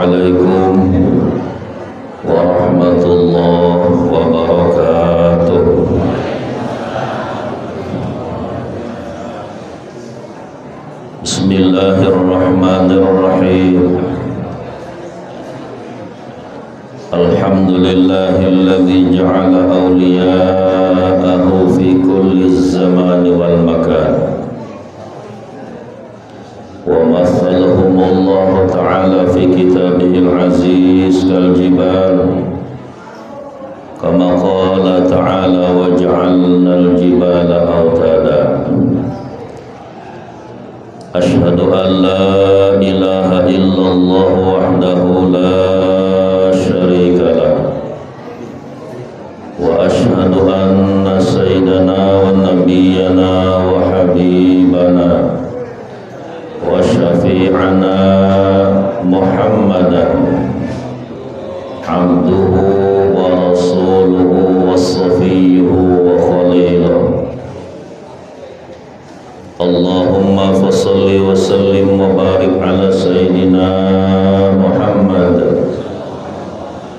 Assalamualaikum warahmatullahi wabarakatuh. Bismillahirrahmanirrahim. Alhamdulillahilladzi ja'ala awliya'ahu fi kulli zamani wal makan. ومثلهم الله تعالى في كتابه العزيز كالجبال كما قال تعالى وجعلنا الجبال أوتادا أشهد أن لا إله إلا الله وحده لا شريك له وأشهد أن سيدنا ونبينا وحبيبنا وشفيعنا محمدا عبده ورسوله وصفيه وخليله اللهم فصل وسلم وبارك على سيدنا محمد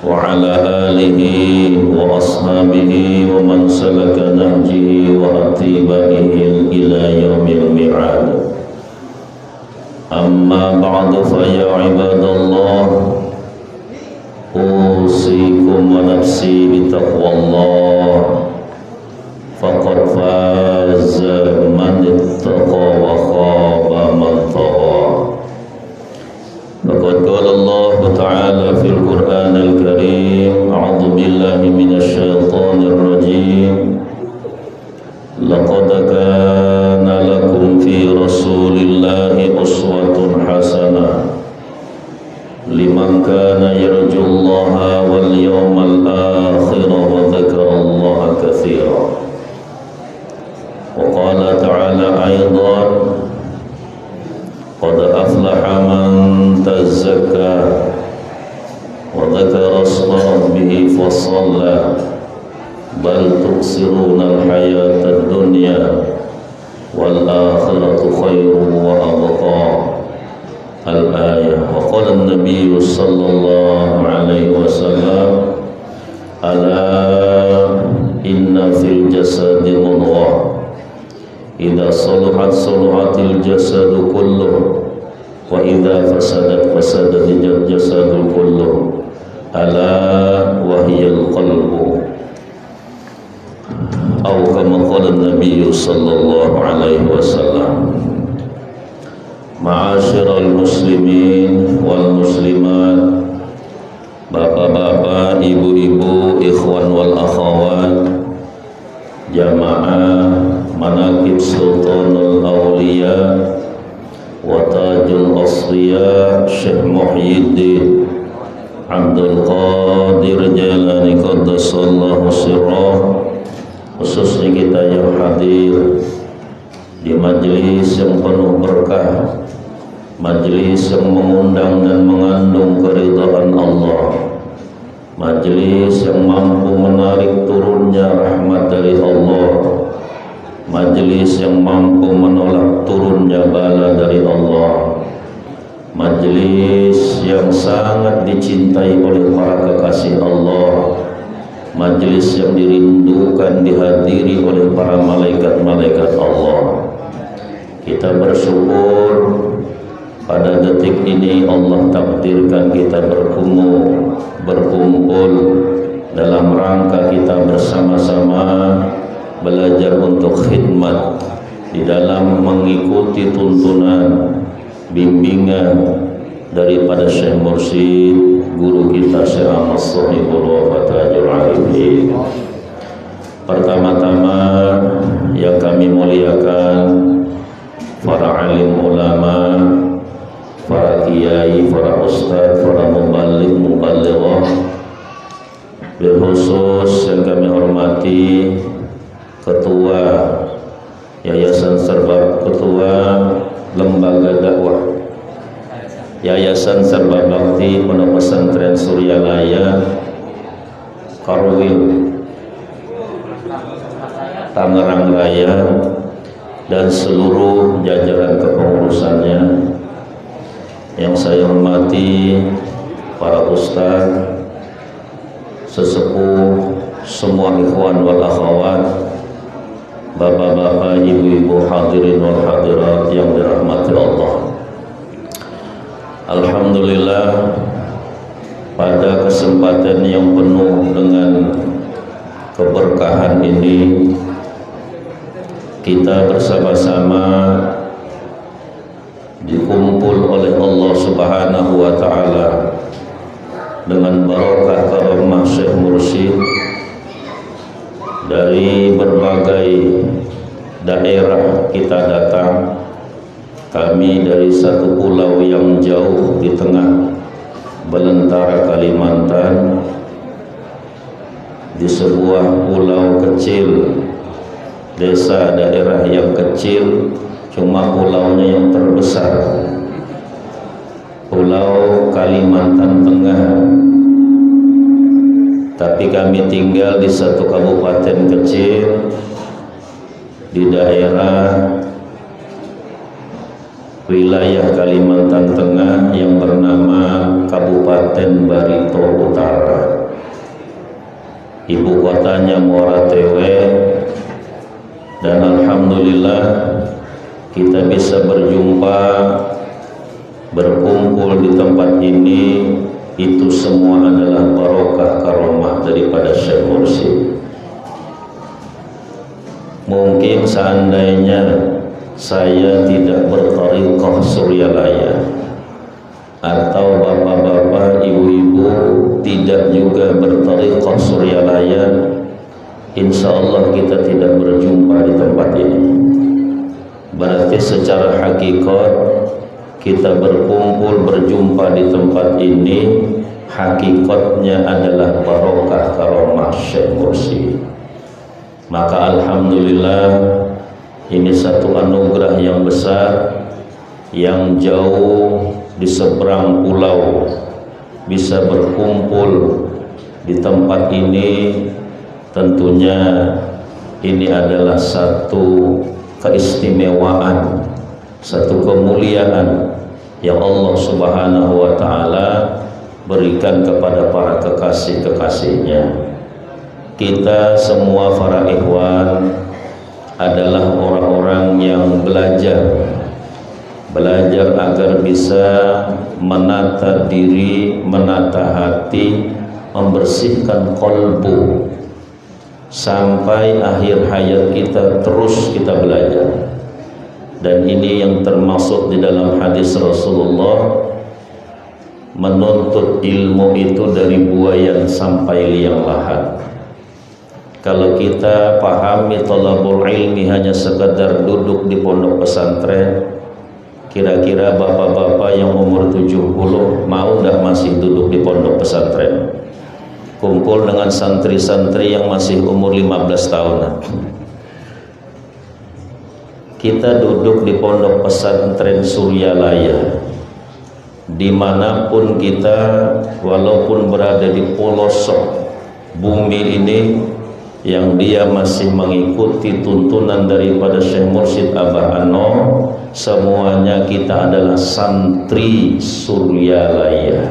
وعلى آله وأصحابه ومن سلك نهجه وأتباعه إلى يوم الميعاد. أما بعد فيا عباد الله أوصيكم ونفسي بتقوى الله فقد فاز من اتقى وخاب من طغى. فقد قال الله تعالى في القرآن الكريم أعوذ بالله من الشيطان الرجيم لقد كان لكم في رسول الله أسوة حسنة لمن كان يرجو الله واليوم الآخر وذكر الله كثيرا. وقال تعالى أيضا قد أفلح من تزكى وذكر اسم ربه فصلى بل تؤثرون الحياة الدنيا والآخرة خير وأبقى الآية. وقال النبي صلى الله عليه وسلم ألا إن في الجسد مضغة إذا صلحت صلحت الجسد كله وإذا فسدت فسد الجسد كله ألا وهي القلب أو كما قال النبي صلى الله عليه وسلم. Ma'asyiral muslimin wal muslimat, bapak-bapak, ibu-ibu, ikhwan wal akhwat, jamaah manaqib sultanul awliya wa tajul asriya Syekh Muhyiddin Abdul Qadir Jailani qaddasallahu sirrah, khususnya kita yang hadir di majelis yang penuh berkah, majelis yang mengundang dan mengandung keridhaan Allah, majelis yang mampu menarik turunnya rahmat dari Allah, majelis yang mampu menolak turunnya bala dari Allah, majelis yang sangat dicintai oleh para kekasih Allah, majelis yang dirindukan dihadiri oleh para malaikat-malaikat Allah. Kita bersyukur pada detik ini Allah takdirkan kita berkumpul dalam rangka kita bersama-sama belajar untuk khidmat di dalam mengikuti tuntunan bimbingan daripada Syekh Mursyid guru kita Syekh Ahmad Shahibul Wafa Tajul Arifin. Pertama-tama yang kami muliakan para alim ulama, para kiai, para ustaz, para muballighah, bil khusus yang kami hormati Ketua Yayasan Serba, Ketua Lembaga Dakwah Yayasan Serba Bakti Pondok Pesantren Suryalaya Karwil Tangerang Raya dan seluruh jajaran kepengurusannya yang saya hormati para ustaz, sesepuh, semua ikhwan wal akhwat, bapak-bapak, ibu-ibu, hadirin wal hadirat yang dirahmati Allah. Alhamdulillah, pada kesempatan yang penuh dengan keberkahan ini, kita bersama-sama dikumpul oleh Allah Subhanahu wa Ta'ala dengan barokah karamah Syekh Mursyid dari berbagai daerah kita datang. Kami dari satu pulau yang jauh di tengah belantara Kalimantan, di sebuah pulau kecil, desa daerah yang kecil, cuma pulaunya yang terbesar, Pulau Kalimantan Tengah. Tapi kami tinggal di satu kabupaten kecil di daerah wilayah Kalimantan Tengah yang bernama Kabupaten Barito Utara. Ibu kotanya Muara Tewe, dan alhamdulillah kita bisa berjumpa, berkumpul di tempat ini. Itu semua adalah barokah karomah daripada Syekh Mursyid. Mungkin seandainya saya tidak berthariqah Suryalaya, atau bapak-bapak, ibu-ibu tidak juga berthariqah Suryalaya, insya Allah kita tidak berjumpa di tempat ini. Berarti secara hakikat kita berkumpul, berjumpa di tempat ini, hakikatnya adalah barokah karomah Syekh Mursyid. Maka alhamdulillah, ini satu anugerah yang besar, yang jauh di seberang pulau bisa berkumpul di tempat ini. Tentunya ini adalah satu keistimewaan, satu kemuliaan yang Allah Subhanahu wa Ta'ala berikan kepada para kekasih-kekasihnya. Kita semua para ikhwan adalah orang-orang yang belajar agar bisa menata diri, menata hati, membersihkan qalbu sampai akhir hayat kita. Terus kita belajar, dan ini yang termasuk di dalam hadis Rasulullah, menuntut ilmu itu dari buayan sampai liang lahat. Kalau kita pahami thalabul ilmi hanya sekedar duduk di pondok pesantren, kira-kira bapak-bapak yang umur 70 mau enggak masih duduk di pondok pesantren? Kumpul dengan santri-santri yang masih umur 15 tahunan. Kita duduk di pondok pesantren Suryalaya, dimanapun kita, walaupun berada di pelosok bumi ini, yang dia masih mengikuti tuntunan daripada Syekh Mursyid Abah Ano, semuanya kita adalah santri Suryalaya.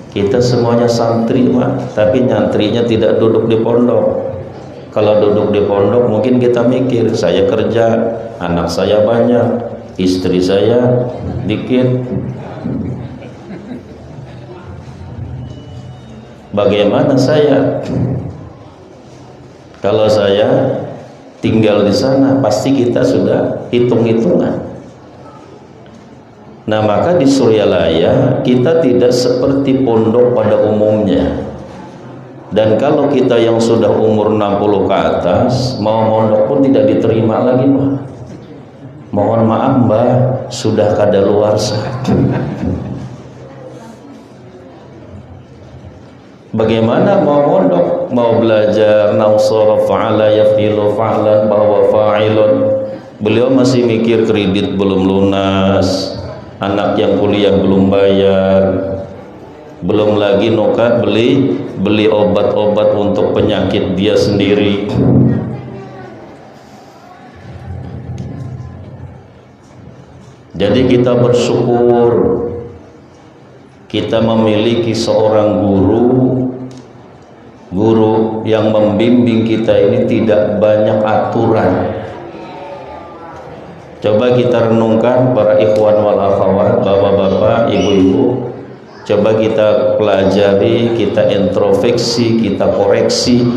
Kita semuanya santri, Pak, tapi nyantrinya tidak duduk di pondok. Kalau duduk di pondok mungkin kita mikir, saya kerja, anak saya banyak, istri saya dikit. Bagaimana saya? Kalau saya tinggal di sana, pasti kita sudah hitung-hitungan. Nah, maka di Suryalaya kita tidak seperti pondok pada umumnya. Dan kalau kita yang sudah umur 60 ke atas, mau mondok pun tidak diterima lagi, Pak. Mohon maaf, Mbah, sudah kadaluarsa. Bagaimana mau mondok, mau belajar nausara fa'ala yafilu fa'lan bahwa fa'ilun. Beliau masih mikir kredit belum lunas, anak yang kuliah belum bayar, belum lagi nokat beli obat-obat untuk penyakit dia sendiri. Jadi kita bersyukur kita memiliki seorang guru yang membimbing kita ini tidak banyak aturan. Coba kita renungkan para ikhwan wal akhwat, bapak-bapak, ibu-ibu. Coba kita pelajari, kita introspeksi, kita koreksi.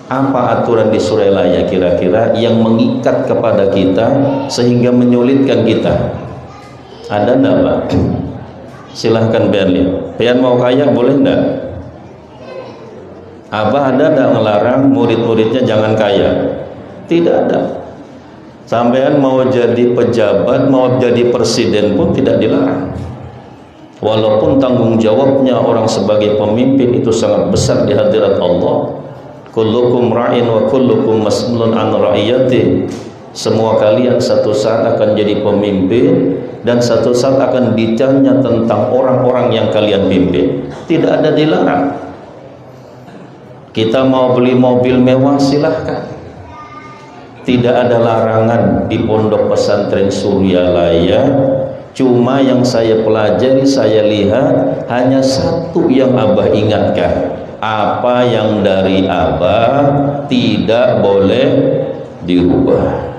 Apa aturan di Suryalaya kira-kira yang mengikat kepada kita sehingga menyulitkan kita? Ada enggak, Pak? Silahkan Pian lihat. Pian mau kaya boleh enggak? Abah ada enggak ngelarang murid-muridnya jangan kaya? Tidak ada. Sampean mau jadi pejabat, mau jadi presiden pun tidak dilarang. Walaupun tanggung jawabnya orang sebagai pemimpin itu sangat besar di hadirat Allah. Kullukum ra'in wa kullukum mas'ulun an ra'iyati. Semua kalian satu saat akan jadi pemimpin dan satu saat akan ditanya tentang orang-orang yang kalian pimpin. Tidak ada dilarang. Kita mau beli mobil mewah silahkan. Tidak ada larangan di Pondok Pesantren Suryalaya. Cuma yang saya pelajari, saya lihat hanya satu yang Abah ingatkan. Apa yang dari Abah tidak boleh dirubah.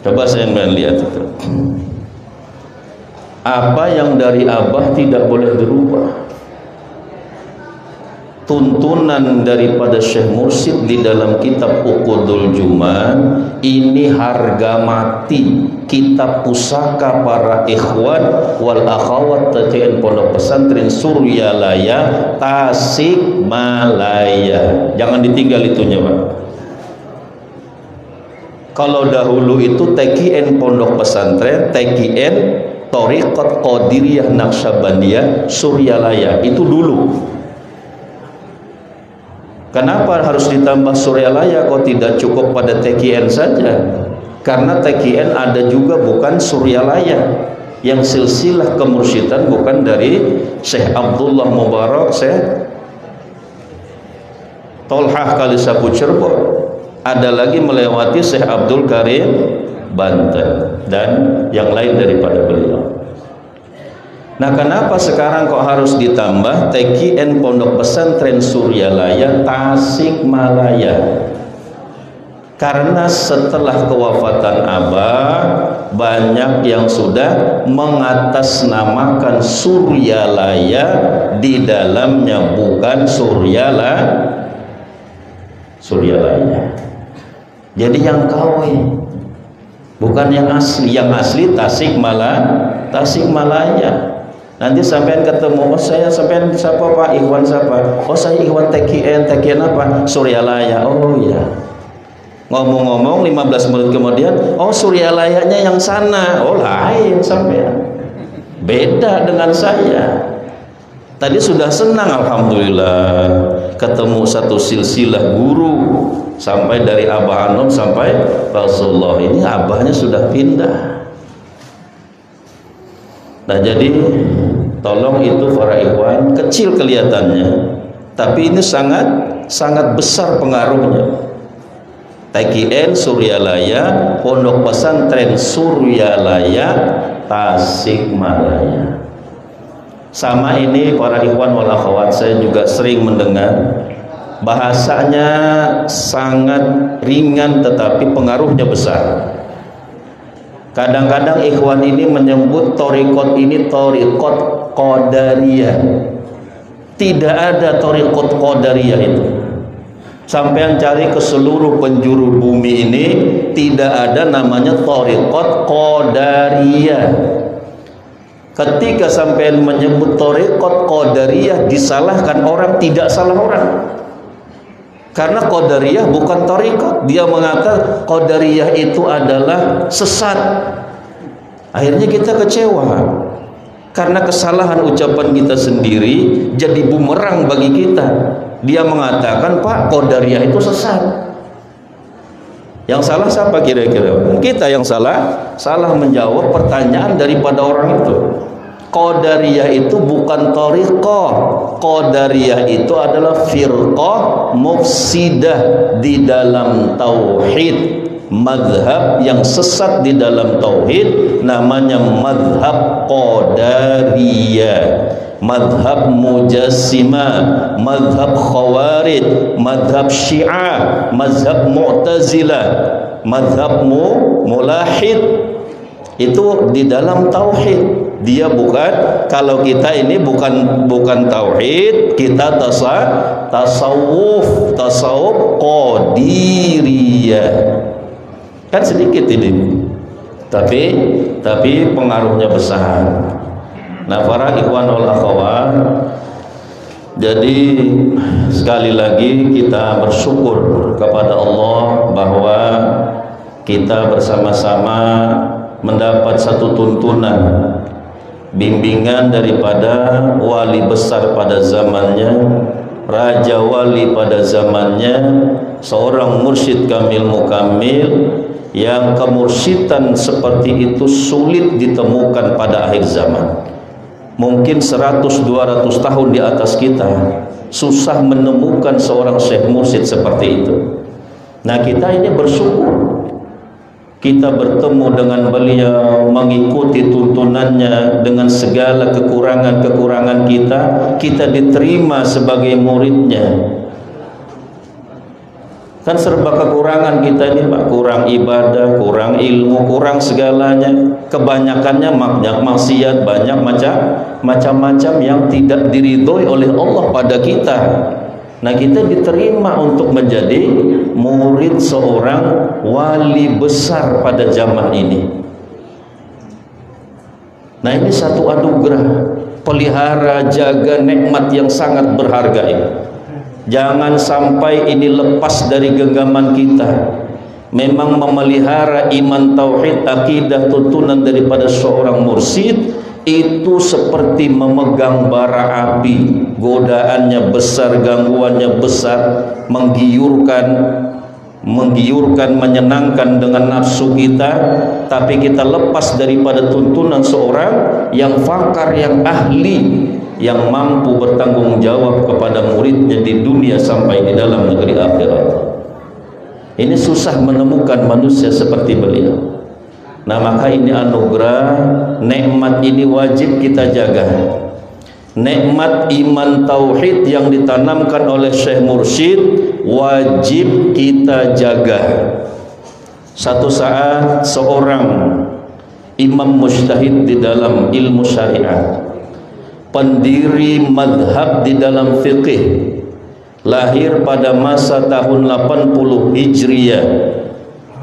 Coba saya lihat itu. Apa yang dari Abah tidak boleh dirubah. Tuntunan daripada Syekh Mursyid di dalam kitab Uqudul Juman ini harga mati kitab pusaka para ikhwan wal akhwat TCN Pondok Pesantren Suryalaya Tasikmalaya. Jangan ditinggal itunya, Pak. Kalau dahulu itu TKN Pondok Pesantren, TKN Thariqat Qadiriyah Naqsyabandiyah Suryalaya, itu dulu. Kenapa harus ditambah Suryalaya? Kok tidak cukup pada TKN saja? Karena TKN ada juga bukan Suryalaya, yang silsilah kemursyidhan bukan dari Syekh Abdullah Mubarak, Syekh Tolhah Kalisapu Cirebon. Ada lagi melewati Syekh Abdul Karim Banten dan yang lain daripada beliau. Nah, kenapa sekarang kok harus ditambah TKN Pondok Pesantren Suryalaya Tasikmalaya? Karena setelah kewafatan Abah, banyak yang sudah mengatasnamakan Suryalaya, di dalamnya bukan Suryalaya. Jadi yang KW, bukan yang asli. Yang asli Tasikmalaya. Nanti sampean ketemu, oh saya sampean siapa Pak? Ikhwan siapa? Oh saya Ikhwan TKN apa? Suryalaya. Oh iya. Ngomong-ngomong 15 menit kemudian, oh Suryalayanya yang sana. Oh lain sampean. Beda dengan saya. Tadi sudah senang alhamdulillah ketemu satu silsilah guru sampai dari Abah Anom sampai Rasulullah. Ini abahnya sudah pindah. Nah jadi tolong itu para ikhwan, kecil kelihatannya, tapi ini sangat besar pengaruhnya. TKN Suryalaya, Pondok Pesantren Suryalaya Tasikmalaya. Sama ini para ikhwan wal akhwat, saya juga sering mendengar bahasanya sangat ringan tetapi pengaruhnya besar. Kadang-kadang ikhwan ini menyebut thariqat ini thariqat qadariyah. Tidak ada thariqat qadariyah itu. Sampai yang cari ke seluruh penjuru bumi ini tidak ada namanya thariqat qadariyah. Ketika sampai menyebut thariqat qadariyah, disalahkan orang, tidak salah orang. Karena Qadariyah bukan thariqat. Dia mengatakan Qadariyah itu adalah sesat. Akhirnya kita kecewa. Karena kesalahan ucapan kita sendiri jadi bumerang bagi kita. Dia mengatakan, Pak, Qadariyah itu sesat. Yang salah siapa kira-kira? Kita yang salah. Salah menjawab pertanyaan daripada orang itu. Qadariyah itu bukan thariqah. Qadariyah itu adalah firqah mufsidah di dalam tauhid, madhab yang sesat di dalam tauhid, namanya madhab Qadariyah. madhab Mujassimah, madhab Khawarij, madhab Syiah, madhab Mu'tazilah, madhab Mulahid. Itu di dalam tauhid. Dia bukan, kalau kita ini bukan tauhid, kita tasawuf qadiriyah. Kan sedikit ini. Tapi pengaruhnya besar. Nah, para ikhwan wal akhwat, jadi sekali lagi kita bersyukur kepada Allah bahwa kita bersama-sama mendapat satu tuntunan, bimbingan daripada wali besar pada zamannya, raja wali pada zamannya, seorang mursyid kamil mukamil, yang kemursyidhan seperti itu sulit ditemukan pada akhir zaman. Mungkin 100-200 tahun di atas kita susah menemukan seorang syekh mursyid seperti itu. Nah, kita ini bersyukur kita bertemu dengan beliau, mengikuti tuntunannya dengan segala kekurangan-kekurangan kita diterima sebagai muridnya. Kan serba kekurangan kita ini, Pak. Kurang ibadah, kurang ilmu, kurang segalanya. Kebanyakannya maksiat, banyak macam-macam yang tidak diridhoi oleh Allah pada kita. Nah, kita diterima untuk menjadi murid seorang wali besar pada zaman ini. Nah, ini satu anugerah. Pelihara, jaga nikmat yang sangat berharga ini. Jangan sampai ini lepas dari genggaman kita. Memang memelihara iman, tauhid, akidah, tuntunan daripada seorang mursyid itu seperti memegang bara api. Godaannya besar, gangguannya besar, menggiurkan, menyenangkan dengan nafsu kita. Tapi kita lepas daripada tuntunan seorang yang fakar, yang ahli, yang mampu bertanggung jawab kepada muridnya di dunia sampai di dalam negeri akhirat. Ini susah menemukan manusia seperti beliau. Nah, maka ini anugerah, nikmat ini wajib kita jaga. Nikmat iman tauhid yang ditanamkan oleh Syekh Mursyid wajib kita jaga. Satu saat seorang imam mujtahid di dalam ilmu syariat, pendiri madhab di dalam fiqih, lahir pada masa tahun 80 Hijriyah,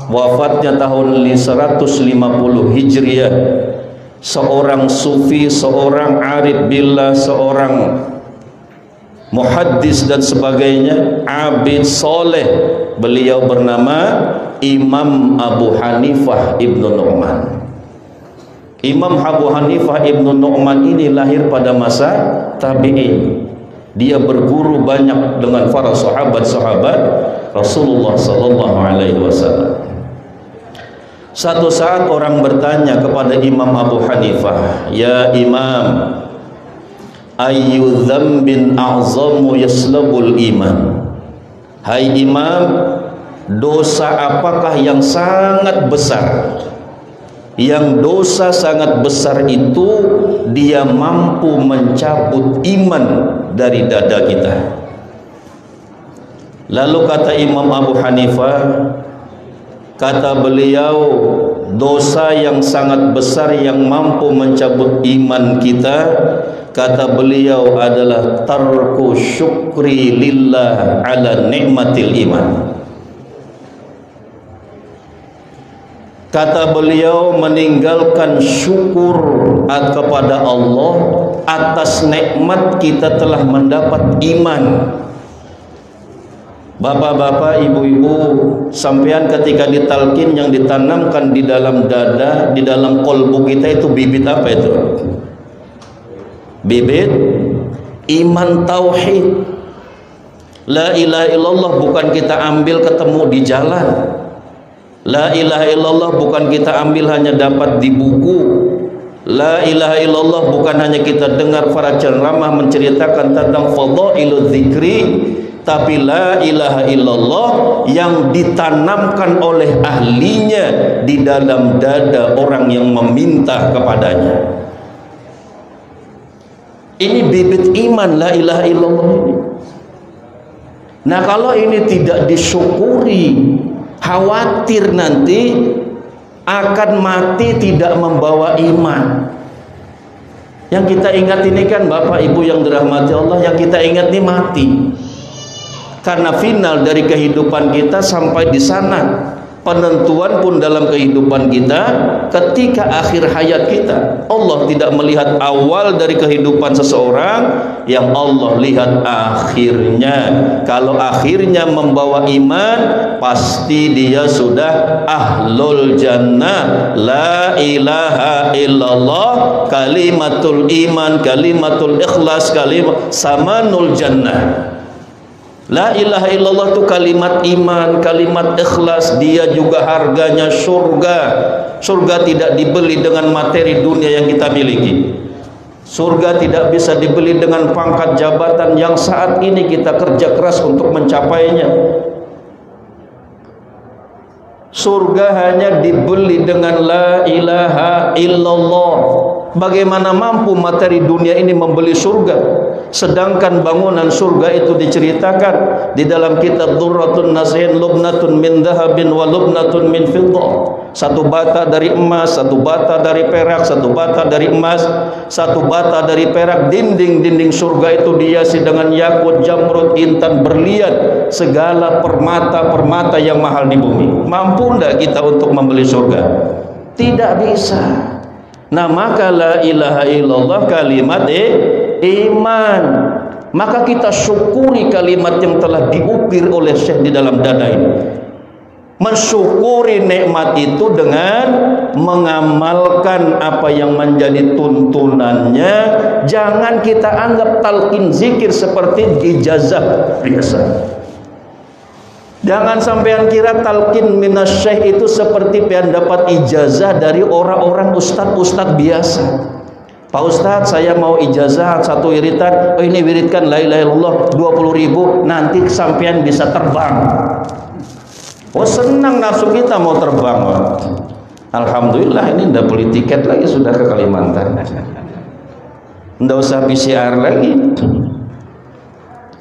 wafatnya tahun 150 Hijriyah. Seorang sufi, seorang arif billah, seorang muhaddis dan sebagainya, abid soleh. Beliau bernama Imam Abu Hanifah Ibnu Nu'man. Imam Abu Hanifah Ibnu Nu'man ini lahir pada masa tabi'in. Dia berguru banyak dengan para sahabat-sahabat Rasulullah sallallahu alaihi wasallam. Satu saat orang bertanya kepada Imam Abu Hanifah, "Ya Imam, ayyu dzambin a'zamu yaslabul iman?" Hai Imam, dosa apakah yang sangat besar? Yang dosa sangat besar itu dia mampu mencabut iman dari dada kita. Lalu kata Imam Abu Hanifah, kata beliau, dosa yang sangat besar yang mampu mencabut iman kita, kata beliau adalah tarku syukri lillah ala nikmatil iman. Kata beliau, meninggalkan syukur kepada Allah atas nikmat kita telah mendapat iman. Bapak-bapak, ibu-ibu, sampean ketika ditalkin yang ditanamkan di dalam dada, di dalam kolbu kita itu bibit apa itu? Bibit iman tauhid. La ilaha illallah bukan kita ambil ketemu di jalan. La ilaha illallah bukan kita ambil hanya dapat di buku. La ilaha illallah bukan hanya kita dengar para ceramah menceritakan tentang fadhailul zikri, tapi la ilaha illallah yang ditanamkan oleh ahlinya di dalam dada orang yang meminta kepadanya. Ini bibit iman la ilaha illallah ini. Nah, kalau ini tidak disyukuri, khawatir nanti akan mati tidak membawa iman. Yang kita ingat ini kan Bapak Ibu yang dirahmati Allah, yang kita ingat ini mati. Karena final dari kehidupan kita sampai di sana. Penentuan pun dalam kehidupan kita ketika akhir hayat kita. Allah tidak melihat awal dari kehidupan seseorang, yang Allah lihat akhirnya. Kalau akhirnya membawa iman, pasti dia sudah ahlul jannah. La ilaha illallah, kalimatul iman, kalimatul ikhlas, kalimat samanul jannah. La ilaha illallah itu kalimat iman, kalimat ikhlas. Dia juga harganya surga. Surga tidak dibeli dengan materi dunia yang kita miliki. Surga tidak bisa dibeli dengan pangkat jabatan yang saat ini kita kerja keras untuk mencapainya. Surga hanya dibeli dengan la ilaha illallah. Bagaimana mampu materi dunia ini membeli surga? Sedangkan bangunan surga itu diceritakan di dalam kitab Durratun Nasihin, lubnatun min dhahabin wa lubnatun min fiddah. Satu bata dari emas, satu bata dari perak, satu bata dari emas, satu bata dari perak. Dinding-dinding surga itu dihiasi dengan yakut, jamrud, intan, berlian, segala permata-permata yang mahal di bumi. Mampu enggak kita untuk membeli surga? Tidak bisa. Nah, maka la ilaha illallah kalimat iman. Maka kita syukuri kalimat yang telah diukir oleh Syekh di dalam dada ini. Mensyukuri nikmat itu dengan mengamalkan apa yang menjadi tuntunannya. Jangan kita anggap talqin zikir seperti ijazah biasa. Jangan sampean kira talqin minasyekh itu seperti pian dapat ijazah dari orang-orang ustadz-ustadz biasa. Pak Ustadz, saya mau ijazah satu wiritan. Oh, ini wiridkan la ilaha illallah 20.000, nanti sampean bisa terbang. Oh, senang nafsu kita mau terbang. Alhamdulillah, ini ndak beli tiket lagi, sudah ke Kalimantan. Ndak usah PCR lagi.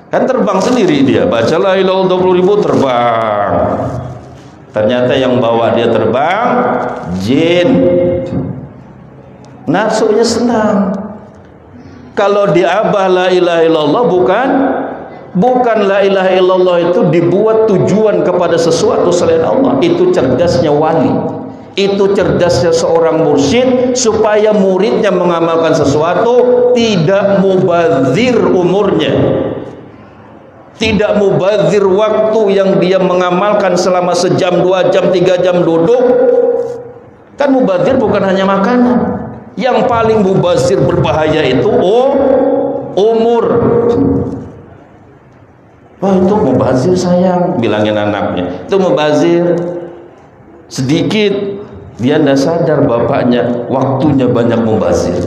Kan terbang sendiri dia, baca la ilaha 20.000 terbang. Ternyata yang bawa dia terbang jin. Nafsunya senang. Kalau diabah la ilaha illallah bukan la ilaha illallah itu dibuat tujuan kepada sesuatu selain Allah. Itu cerdasnya wali. Itu cerdasnya seorang mursyid, supaya muridnya mengamalkan sesuatu tidak mubazir umurnya. Tidak mubazir waktu yang dia mengamalkan selama sejam, 2 jam, 3 jam duduk. Kan mubazir bukan hanya makanan. Yang paling mubazir berbahaya itu umur. Wah, itu mubazir sayang, bilangin anaknya. Itu mubazir. Sedikit dia tidak sadar bapaknya waktunya banyak mubazir.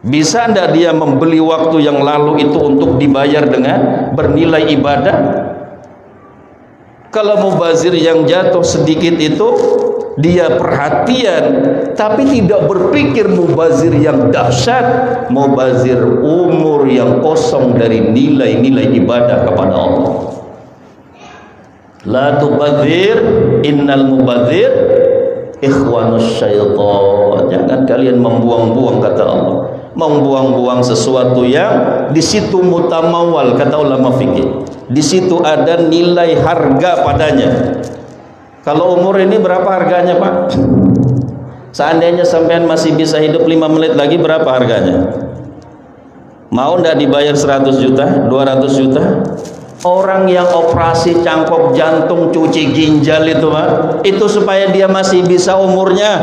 Bisa tidak dia membeli waktu yang lalu itu untuk dibayar dengan bernilai ibadah? Kalau mubazir yang jatuh sedikit itu dia perhatian, tapi tidak berpikir mubazir yang dahsyat, mubazir umur yang kosong dari nilai-nilai ibadah kepada Allah. La tubazir, innal mubazir ikhwanus syaitan. Jangan kalian membuang-buang, kata Allah. Membuang-buang sesuatu yang di situ mutamawal, kata ulama fikih. Di situ ada nilai harga padanya. Kalau umur ini berapa harganya, Pak? Seandainya sampean masih bisa hidup 5 menit lagi, berapa harganya? Mau ndak dibayar 100 juta, 200 juta? Orang yang operasi cangkok jantung, cuci ginjal itu, Pak, itu supaya dia masih bisa umurnya,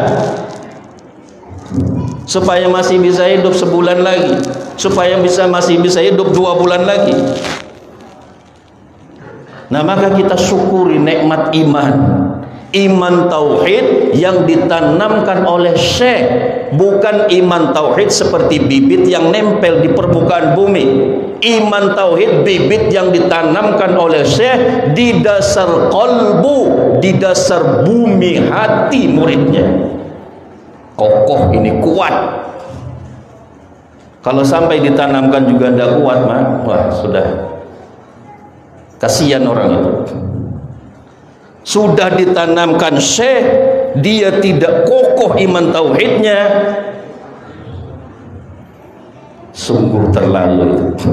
supaya masih bisa hidup sebulan lagi, supaya masih bisa hidup 2 bulan lagi. Nah, maka kita syukuri nikmat iman. Iman tauhid yang ditanamkan oleh Syekh, bukan iman tauhid seperti bibit yang nempel di permukaan bumi. Iman tauhid bibit yang ditanamkan oleh Syekh di dasar qalbu, di dasar bumi hati muridnya. Kokoh ini, kuat. Kalau sampai ditanamkan juga tidak kuat, wah sudah kasihan orang itu. Sudah ditanamkan syekh, dia tidak kokoh iman tauhidnya, sungguh terlalu itu.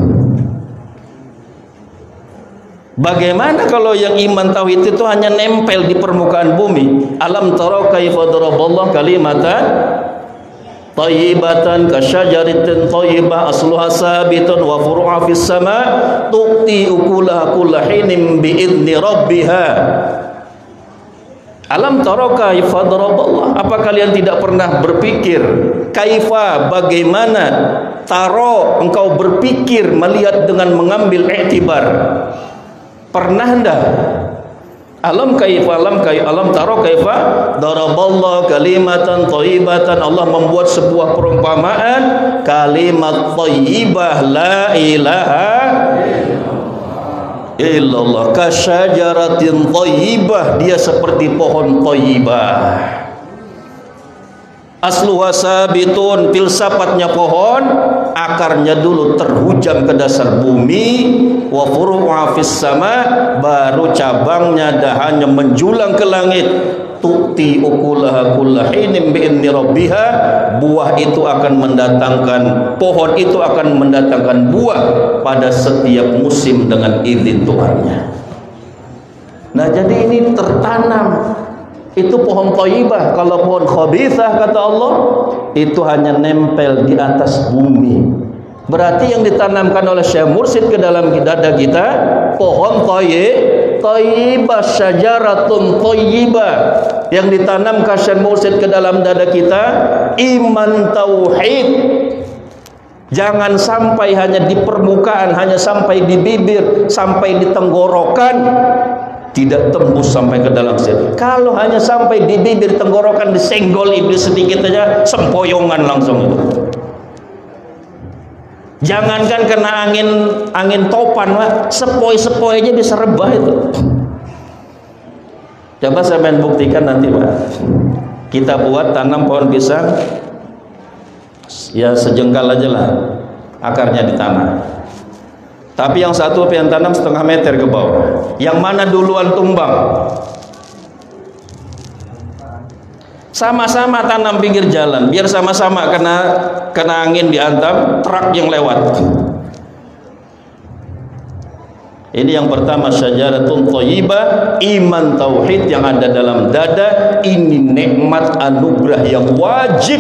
Bagaimana kalau yang iman tauhid itu hanya nempel di permukaan bumi? Alam tara kaifa daraballahu kalimatan thayyibatan kasyajaratin thayyibah asluha sabitun wa furu'a fis sama tu'ti ukulaha kullahinin bi'idzni rabbiha. Alam tara kaifa daraballahu, apa kalian tidak pernah berpikir kaifa, bagaimana, taro, engkau berpikir melihat dengan mengambil iktibar, pernah enggak? Alam taro kaifa daraballahu kalimatan thayyibatan, Allah membuat sebuah perumpamaan kalimat thayyibah la ilaha illallah kasyajaratin thayyibah, dia seperti pohon thayyibah, asluha sabitun, filsafatnya pohon, akarnya dulu terhujam ke dasar bumi, wa furu'a fis sama, baru cabangnya dahannya menjulang ke langit, tu'ti ukulaha kullahinin bi'idzni rabbiha, buah itu akan mendatangkan, pohon itu akan mendatangkan buah pada setiap musim dengan izin Tuhannya. Nah, jadi ini tertanam. Itu pohon thayyibah. Kalau pohon khabithah, kata Allah, itu hanya nempel di atas bumi. Berarti yang ditanamkan oleh Syekh Mursyid ke dalam dada kita pohon thayyibah, syajaratun thayyibah. Yang ditanamkan Syekh Mursyid ke dalam dada kita iman tauhid. Jangan sampai hanya di permukaan, hanya sampai di bibir, sampai di tenggorokan, tidak tembus sampai ke dalam hati. Kalau hanya sampai di bibir, tenggorokan, disenggol iblis sedikit aja, sempoyongan langsung itu. Jangankan kena angin topan, sepoi-sepoi aja bisa rebah itu. Coba saya main buktikan nanti, Pak. Kita buat tanam pohon pisang, ya sejengkal aja lah akarnya di tanah. Tapi yang satu pengen tanam 1/2 meter ke bawah. Yang mana duluan tumbang? Sama-sama tanam pinggir jalan, biar sama-sama kena angin dihantam truk yang lewat. Ini yang pertama, syajaratun thayyibah, iman tauhid yang ada dalam dada. Ini nikmat anugerah yang wajib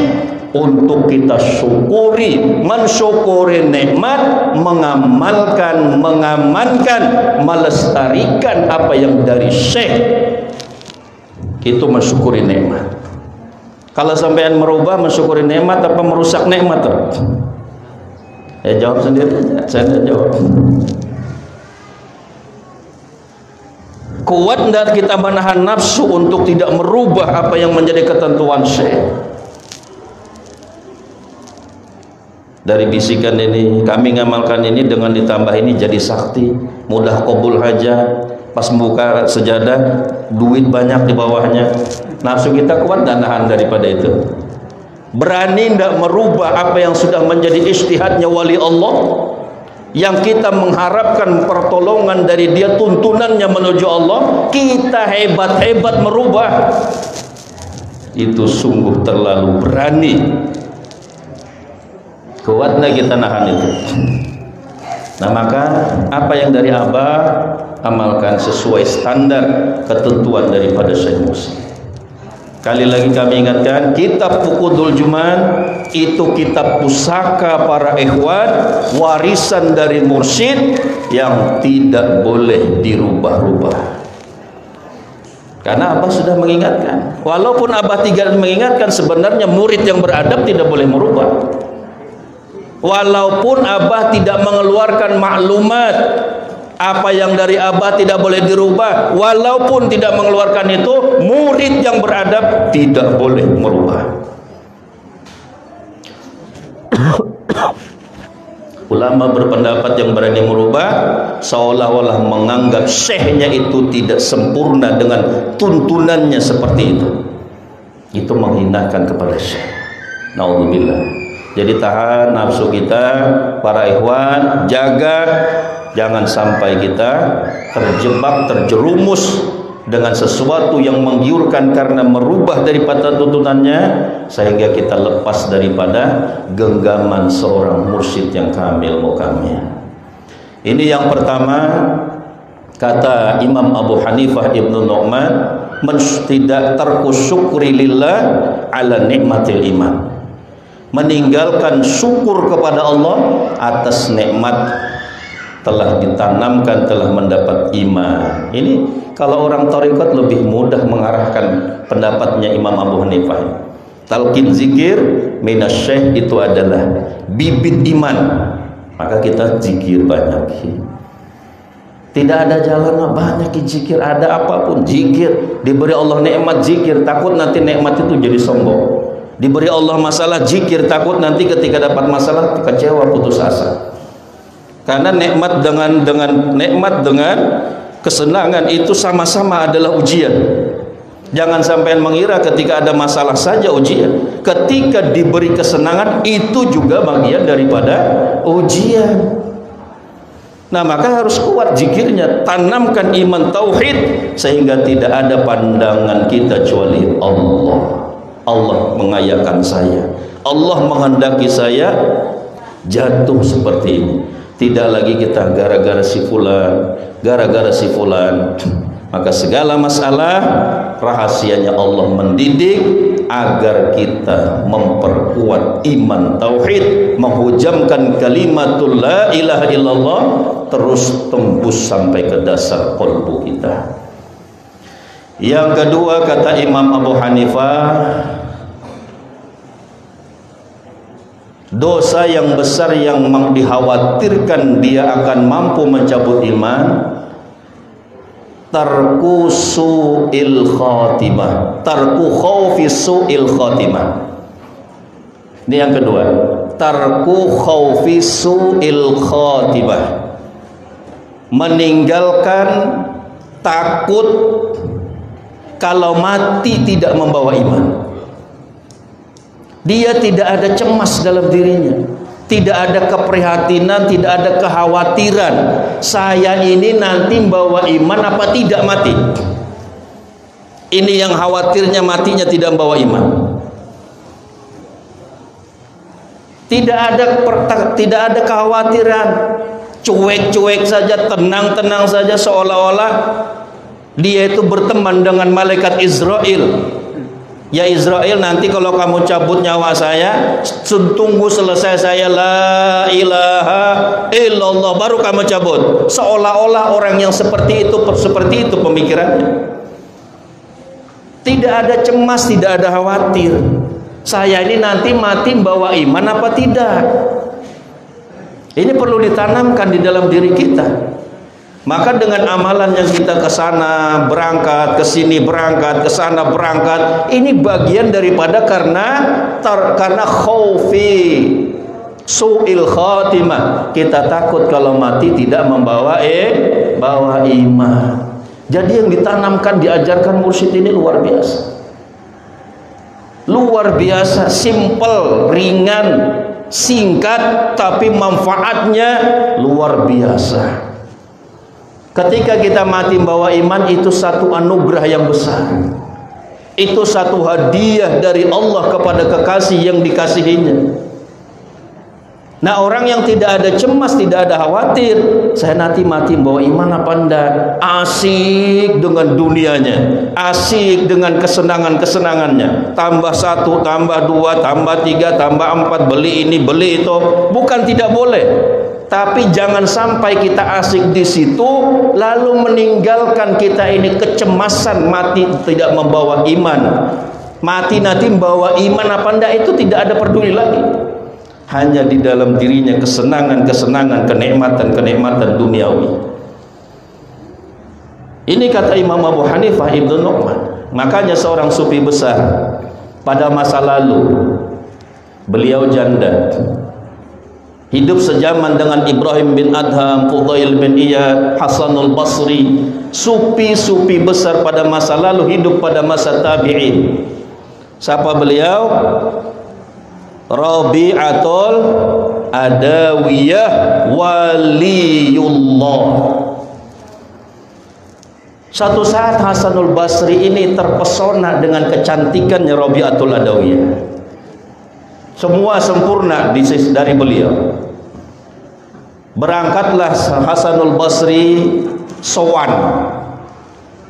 untuk kita syukuri, mensyukuri nikmat, mengamalkan, mengamankan, melestarikan apa yang dari Syekh. Itu mensyukuri nikmat. Kalau sampean merubah mensyukuri nikmat apa merusak nikmat? Jawab sendiri aja, saya tidak jawab. Kuat tidak kita menahan nafsu untuk tidak merubah apa yang menjadi ketentuan Syekh? Dari bisikan ini, kami ngamalkan ini, dengan ditambah ini jadi sakti, mudah qabul hajat, pas buka sejadah duit banyak di bawahnya. Nafsu kita kuat dan nahan daripada itu. Berani tidak merubah apa yang sudah menjadi ijtihadnya wali Allah, yang kita mengharapkan pertolongan dari dia, tuntunannya menuju Allah, kita hebat-hebat merubah. Itu sungguh terlalu berani. Kuatnya kita nahan itu. Nah, maka apa yang dari Abah, amalkan sesuai standar ketentuan daripada Syekh Mursyid. Kali lagi kami ingatkan, kitab Fuqudul Juman itu kitab pusaka para ikhwan, warisan dari Mursyid yang tidak boleh dirubah-rubah. Karena Abah sudah mengingatkan. Walaupun Abah tidak mengingatkan, sebenarnya murid yang beradab tidak boleh merubah. Walaupun Abah tidak mengeluarkan maklumat, apa yang dari Abah tidak boleh dirubah, walaupun tidak mengeluarkan itu, murid yang beradab tidak boleh merubah. Ulama berpendapat yang berani merubah seolah-olah menganggap syekhnya itu tidak sempurna dengan tuntunannya seperti itu. Itu menghinakan kepada syekh. Naudzubillah. Jadi tahan nafsu kita, para ikhwan, jaga jangan sampai kita terjebak, terjerumus dengan sesuatu yang menggiurkan karena merubah daripada tuntunannya, sehingga kita lepas daripada genggaman seorang mursyid yang kamil mukamil. Ini yang pertama, kata Imam Abu Hanifah Ibnu Nu'man, tidak tarku syukri lillah ala nikmatil iman, meninggalkan syukur kepada Allah atas nikmat telah ditanamkan, telah mendapat iman. Ini kalau orang tarekat lebih mudah mengarahkan pendapatnya Imam Abu Hanifah. Talqin zikir minasyekh itu adalah bibit iman, maka kita zikir banyak. Tidak ada jalan banyak zikir, ada apapun zikir. Diberi Allah nikmat zikir, takut nanti nikmat itu jadi sombong. Diberi Allah masalah zikir, takut nanti ketika dapat masalah kecewa, putus asa. Karena nikmat dengan kesenangan itu sama-sama adalah ujian. Jangan sampai mengira ketika ada masalah saja ujian. Ketika diberi kesenangan itu juga bagian daripada ujian. Nah, maka harus kuat zikirnya, tanamkan iman tauhid sehingga tidak ada pandangan kita kecuali Allah. Allah mengayakan saya, Allah menghendaki saya jatuh seperti ini. Tidak lagi kita gara-gara si fulan, gara-gara si fulan. Maka segala masalah rahasianya Allah mendidik agar kita memperkuat iman tauhid, menghujamkan kalimatul la ilaha illallah terus tembus sampai ke dasar qalbu kita. Yang kedua, kata Imam Abu Hanifah, dosa yang besar yang dikhawatirkan dia akan mampu mencabut iman, tarku su'il khatimah, tarku khawfi su'il khatimah. Ini yang kedua, tarku khawfi su'il khatimah, meninggalkan takut kalau mati tidak membawa iman. Dia tidak ada cemas dalam dirinya, tidak ada keprihatinan, tidak ada kekhawatiran saya ini nanti membawa iman apa tidak mati. Ini yang khawatirnya matinya tidak membawa iman. Tidak ada kekhawatiran, cuek-cuek saja, tenang-tenang saja, seolah-olah dia itu berteman dengan malaikat Israel. Ya Israel, nanti kalau kamu cabut nyawa saya, tunggu selesai saya la ilaha illallah baru kamu cabut. Seolah-olah orang yang seperti itu pemikirannya. Tidak ada cemas, tidak ada khawatir. Saya ini nanti mati membawa iman apa tidak? Ini perlu ditanamkan di dalam diri kita. Maka dengan amalan yang kita ke sana berangkat, ke sini berangkat, ke sana berangkat, ini bagian daripada karena khaufi su'il khatimah. Kita takut kalau mati tidak membawa bawa iman. Jadi yang ditanamkan, diajarkan mursyid ini luar biasa. Luar biasa, simple, ringan, singkat, tapi manfaatnya luar biasa. Ketika kita mati membawa iman, itu satu anugerah yang besar. Itu satu hadiah dari Allah kepada kekasih yang dikasihinya. Nah, orang yang tidak ada cemas, tidak ada khawatir, saya nanti mati membawa iman apa enggak, asik dengan dunianya, asik dengan kesenangan-kesenangannya, tambah 1, tambah 2, tambah 3, tambah 4, beli ini, beli itu. Bukan tidak boleh, tapi jangan sampai kita asik di situ lalu meninggalkan kita ini kecemasan mati tidak membawa iman. Mati nanti membawa iman apa enggak itu tidak ada peduli lagi. Hanya di dalam dirinya kesenangan-kesenangan, kenikmatan-kenikmatan duniawi. Ini kata Imam Abu Hanifah Ibnu Nu'man. Makanya seorang sufi besar pada masa lalu, beliau janda, hidup sejaman dengan Ibrahim bin Adham, Fudail bin Iyad, Hasanul Basri, sufi-sufi besar pada masa lalu, hidup pada masa tabi'in. Siapa beliau? Rabi'atul Adawiyah waliyullah. Satu saat Hasanul Basri ini terpesona dengan kecantikannya Rabi'atul Adawiyah. Semua sempurna dari beliau. Berangkatlah Hasanul Basri sowan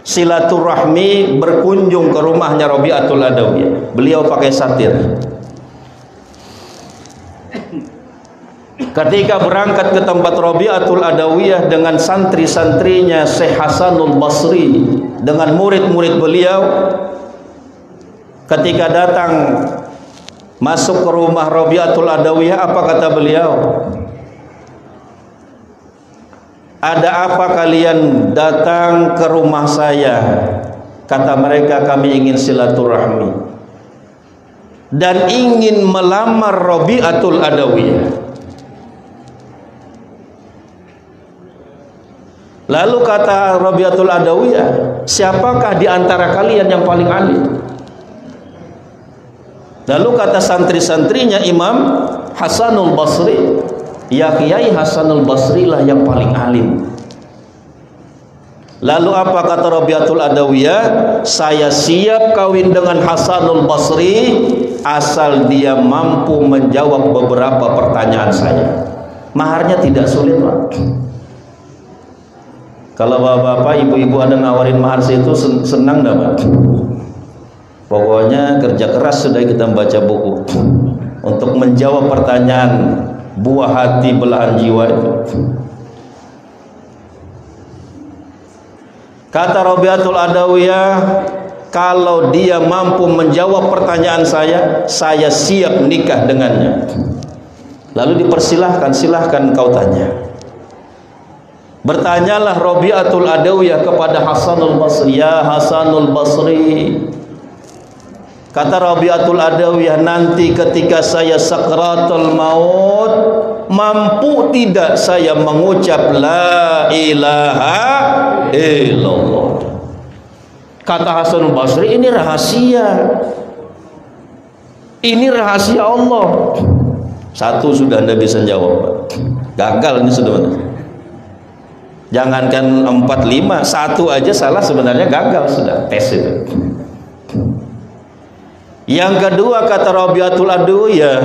silaturahmi berkunjung ke rumahnya Rabi'atul Adawiyah. Beliau pakai satir. Ketika berangkat ke tempat Rabi'atul Adawiyah dengan santri-santrinya Syekh Hasanul Basri, dengan murid-murid beliau, ketika datang masuk ke rumah Rabi'atul Adawiyah, apa kata beliau? Ada apa kalian datang ke rumah saya? Kata mereka, kami ingin silaturahmi dan ingin melamar Rabi'atul Adawiyah. Lalu kata Rabi'atul Adawiyah, siapakah di antara kalian yang paling alim? Lalu kata santri-santrinya Imam Hasanul Basri, ya Kiai Hasanul Basri lah yang paling alim. Lalu apa kata Rabi'atul Adawiyah? Saya siap kawin dengan Hasanul Basri asal dia mampu menjawab beberapa pertanyaan saya. Maharnya tidak sulit, Pak. Kalau bapak-bapak, ibu-ibu ada nawarin mahar situ, senang enggak, Pak? Pokoknya kerja keras sudah kita membaca buku untuk menjawab pertanyaan buah hati belahan jiwa itu. Kata Rabi'atul Adawiyah, kalau dia mampu menjawab pertanyaan saya siap nikah dengannya. Lalu dipersilahkan, silahkan kau tanya. Bertanyalah Rabi'atul Adawiyah kepada Hasanul Basri, ya Hasanul Basri, kata Rabi'atul Adawiyah, nanti ketika saya sakratul maut, mampu tidak saya mengucap la ilaha illallah? Kata Hasanul Basri, ini rahasia. Ini rahasia Allah. Satu sudah Anda bisa jawab, gagal ini sebenarnya. Jangankan 4, 5, satu aja salah sebenarnya gagal sudah, tes itu. Yang kedua kata Rabi'atul Adawiyah,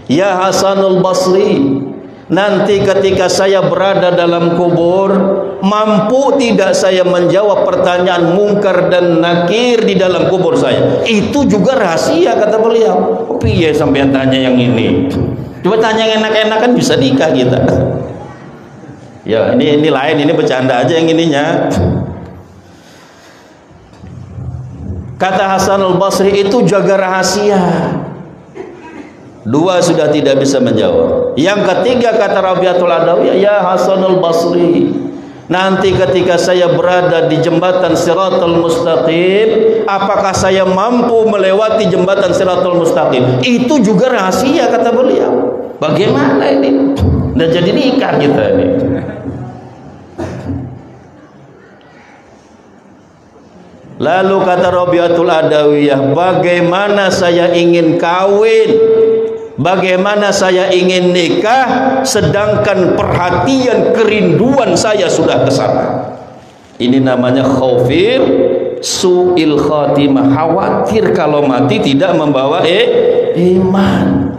ya Hasanul Basri, nanti ketika saya berada dalam kubur, mampu tidak saya menjawab pertanyaan mungkar dan nakir di dalam kubur saya? Itu juga rahasia, kata beliau. Piye sampean tanya yang ini? Coba tanya yang enak-enak, kan bisa nikah kita. Ya ini lain, ini bercanda aja yang ininya. Kata Hasanul Basri, itu jaga rahasia. Dua sudah tidak bisa menjawab. Yang ketiga kata Rabi'atul Adawiyah, ya Hasanul Basri, nanti ketika saya berada di jembatan Siratul Mustaqim, apakah saya mampu melewati jembatan Siratul Mustaqim? Itu juga rahasia, kata beliau. Bagaimana ini? Dan jadi nikah kita ini. Lalu kata Rabi'atul Adawiyah, bagaimana saya ingin kawin, bagaimana saya ingin nikah, sedangkan perhatian kerinduan saya sudah ke sana. Ini namanya khaufir su'il khatimah, khawatir kalau mati tidak membawa iman.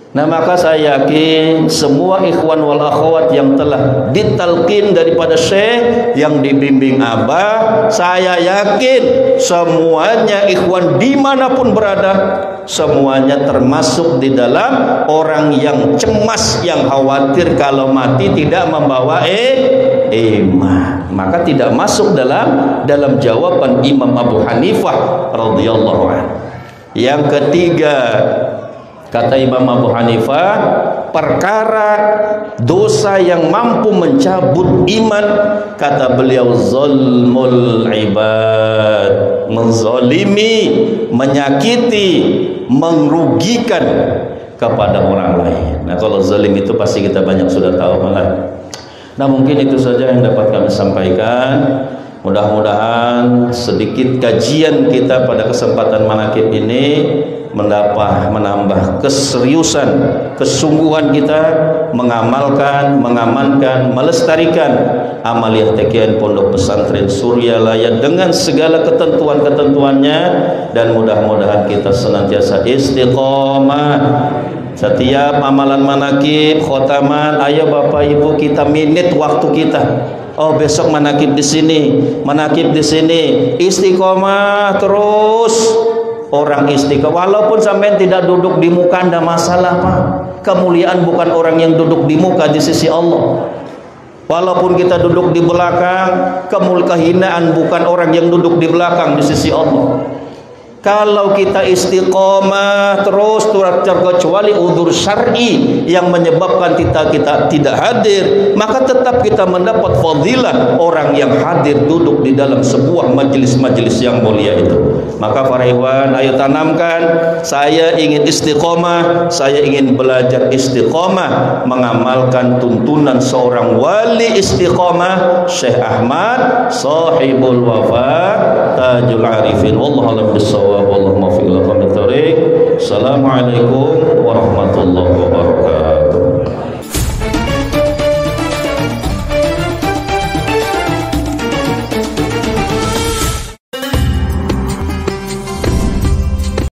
Nah maka saya yakin semua ikhwan wal akhwat yang telah ditalqin daripada syekh, yang dibimbing abah, saya yakin semuanya ikhwan dimanapun berada, semuanya termasuk di dalam orang yang cemas, yang khawatir kalau mati tidak membawa iman. Maka tidak masuk dalam jawaban Imam Abu Hanifah radhiyallahu anhu. Yang ketiga kata Imam Abu Hanifah, perkara dosa yang mampu mencabut iman, kata beliau, zulmul ibad, menzalimi, menyakiti, merugikan kepada orang lain. Nah kalau zalim itu pasti kita banyak sudah tahu malah. Nah mungkin itu saja yang dapat kami sampaikan. Mudah-mudahan sedikit kajian kita pada kesempatan manaqib ini menambah keseriusan, kesungguhan kita mengamalkan, mengamankan, melestarikan amaliyah tekian Pondok Pesantren Suryalaya dengan segala ketentuan-ketentuannya, dan mudah-mudahan kita senantiasa istiqomah. Setiap amalan manakib, khotaman, ayo Bapak Ibu kita minit waktu kita. Oh, besok manakib di sini, manakib di sini, istiqomah terus. Orang istiqomah, walaupun sampai tidak duduk di muka, tidak masalah Pak. Kemuliaan bukan orang yang duduk di muka di sisi Allah. Walaupun kita duduk di belakang, kehinaan bukan orang yang duduk di belakang di sisi Allah. Kalau kita istiqomah terus, terkecuali udzur syar'i yang menyebabkan kita tidak hadir, maka tetap kita mendapat fadilah orang yang hadir duduk di dalam sebuah majelis-majelis yang mulia itu. Maka para ikhwan, ayo tanamkan, saya ingin istiqomah, saya ingin belajar istiqomah, mengamalkan tuntunan seorang wali istiqomah, Syekh Ahmad sahibul wafa tajul arifin. Wallahu a'lam bissawab. Wallahu muwaffiq ila aqwamit thoriq. Assalamualaikum warahmatullahi